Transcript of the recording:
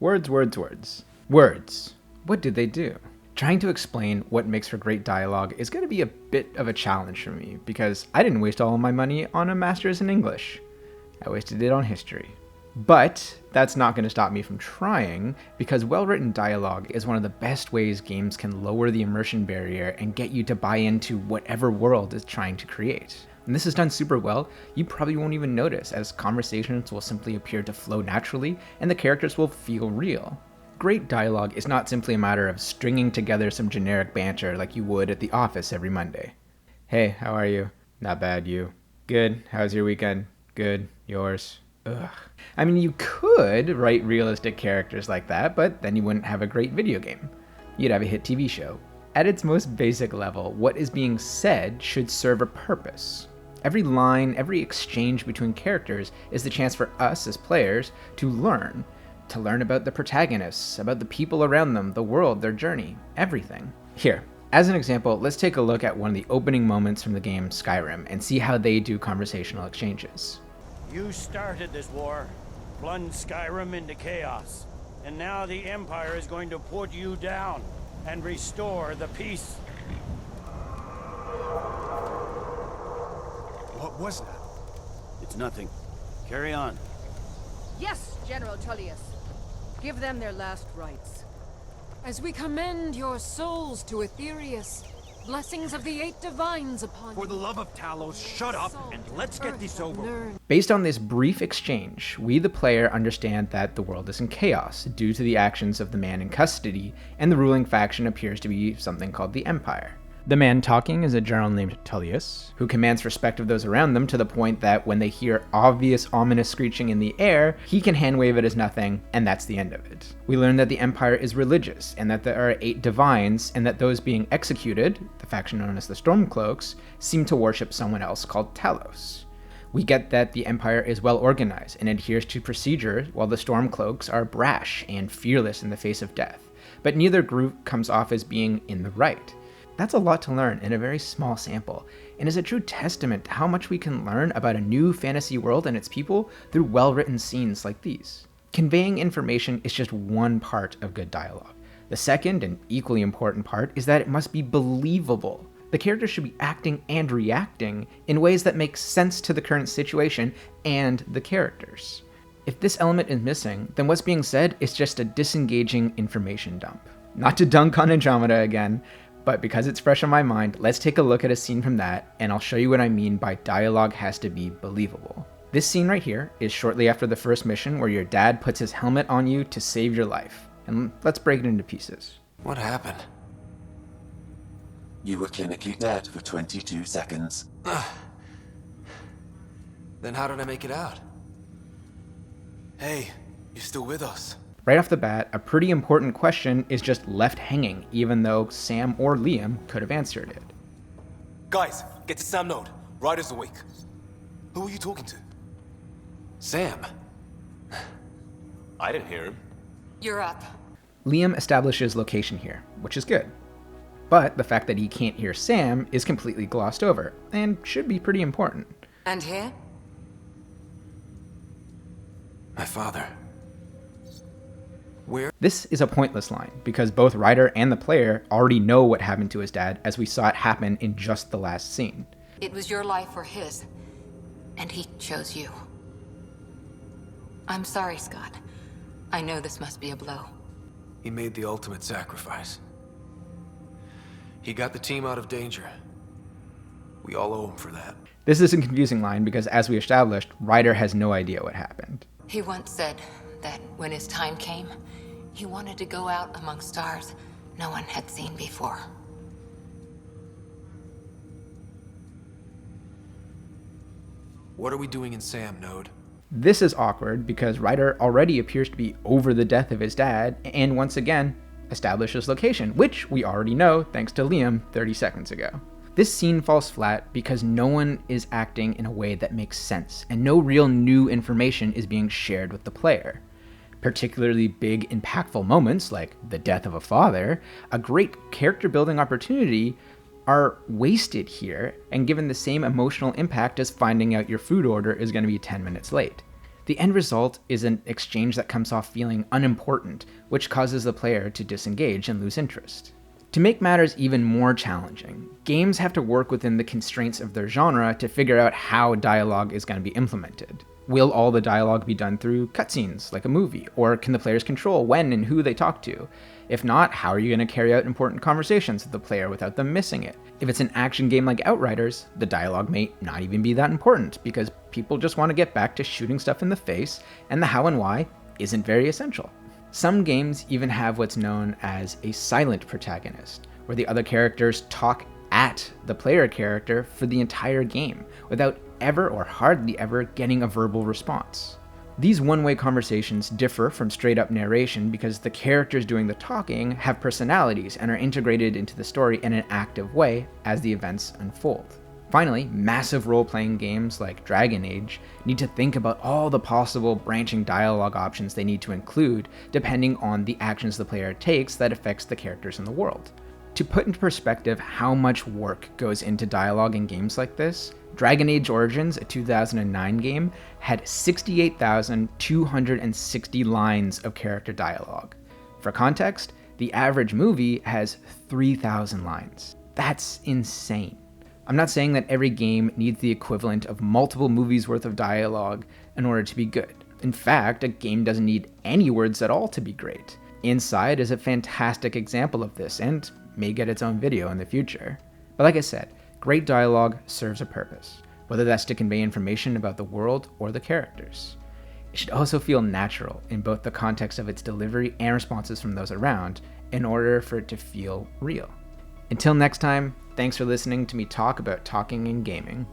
Words, words, words. Words. What did they do? Trying to explain what makes for great dialogue is going to be a bit of a challenge for me because I didn't waste all of my money on a master's in English. I wasted it on history. But that's not going to stop me from trying, because well-written dialogue is one of the best ways games can lower the immersion barrier and get you to buy into whatever world it's trying to create. When this is done super well, you probably won't even notice, as conversations will simply appear to flow naturally and the characters will feel real. Great dialogue is not simply a matter of stringing together some generic banter like you would at the office every Monday. Hey, how are you? Not bad, you? Good. How's your weekend? Good. Yours? Ugh. I mean, you could write realistic characters like that, but then you wouldn't have a great video game. You'd have a hit TV show. At its most basic level, what is being said should serve a purpose. Every line, every exchange between characters is the chance for us as players to learn about the protagonists, about the people around them, the world, their journey, everything. Here, as an example, let's take a look at one of the opening moments from the game Skyrim and see how they do conversational exchanges. You started this war, plunged Skyrim into chaos, and now the Empire is going to put you down and restore the peace. What was that? It's nothing. Carry on. Yes, General Tullius. Give them their last rites. As we commend your souls to Aetherius, blessings of the 8 divines upon you. For the love of Talos, shut up and let's get this over with. Based on this brief exchange, we the player understand that the world is in chaos due to the actions of the man in custody, and the ruling faction appears to be something called the Empire. The man talking is a general named Tullius, who commands respect of those around them to the point that when they hear obvious ominous screeching in the air, he can hand wave it as nothing, and that's the end of it. We learn that the Empire is religious, and that there are 8 divines, and that those being executed, the faction known as the Stormcloaks, seem to worship someone else called Talos. We get that the Empire is well organized and adheres to procedure, while the Stormcloaks are brash and fearless in the face of death, but neither group comes off as being in the right. That's a lot to learn in a very small sample, and is a true testament to how much we can learn about a new fantasy world and its people through well-written scenes like these. Conveying information is just one part of good dialogue. The second, and equally important part, is that it must be believable. The characters should be acting and reacting in ways that make sense to the current situation and the characters. If this element is missing, then what's being said is just a disengaging information dump. Not to dunk on Andromeda again, but because it's fresh on my mind, let's take a look at a scene from that, and I'll show you what I mean by dialogue has to be believable. This scene right here is shortly after the first mission where your dad puts his helmet on you to save your life. And let's break it into pieces. What happened? You were clinically dead for 22 seconds. Then how did I make it out? Hey, you still with us? Right off the bat, a pretty important question is just left hanging, even though Sam or Liam could have answered it. Guys, get to Sam Node. Ryder's awake. Who are you talking to? Sam. I didn't hear him. You're up. Liam establishes location here, which is good. But the fact that he can't hear Sam is completely glossed over, and should be pretty important. And here? My father. Where? This is a pointless line, because both Ryder and the player already know what happened to his dad, as we saw it happen in just the last scene. It was your life or his, and he chose you. I'm sorry, Scott. I know this must be a blow. He made the ultimate sacrifice. He got the team out of danger. We all owe him for that. This is a confusing line because, as we established, Ryder has no idea what happened. He once said that when his time came, he wanted to go out among stars no one had seen before. What are we doing in Sam Node? This is awkward because Ryder already appears to be over the death of his dad, and once again, establishes location, which we already know thanks to Liam 30 seconds ago. This scene falls flat because no one is acting in a way that makes sense, and no real new information is being shared with the player. Particularly big, impactful moments like the death of a father, a great character building opportunity, are wasted here and given the same emotional impact as finding out your food order is going to be 10 minutes late. The end result is an exchange that comes off feeling unimportant, which causes the player to disengage and lose interest. To make matters even more challenging, games have to work within the constraints of their genre to figure out how dialogue is going to be implemented. Will all the dialogue be done through cutscenes, like a movie, or can the players control when and who they talk to? If not, how are you going to carry out important conversations with the player without them missing it? If it's an action game like Outriders, the dialogue may not even be that important, because people just want to get back to shooting stuff in the face, and the how and why isn't very essential. Some games even have what's known as a silent protagonist, where the other characters talk at the player character for the entire game, without ever or hardly ever getting a verbal response. These one-way conversations differ from straight-up narration because the characters doing the talking have personalities and are integrated into the story in an active way as the events unfold. Finally, massive role-playing games like Dragon Age need to think about all the possible branching dialogue options they need to include depending on the actions the player takes that affects the characters in the world. To put into perspective how much work goes into dialogue in games like this, Dragon Age Origins, a 2009 game, had 68,260 lines of character dialogue. For context, the average movie has 3,000 lines. That's insane. I'm not saying that every game needs the equivalent of multiple movies worth of dialogue in order to be good. In fact, a game doesn't need any words at all to be great. Inside is a fantastic example of this and may get its own video in the future. But like I said, great dialogue serves a purpose, whether that's to convey information about the world or the characters. It should also feel natural in both the context of its delivery and responses from those around in order for it to feel real. Until next time, thanks for listening to me talk about talking and gaming.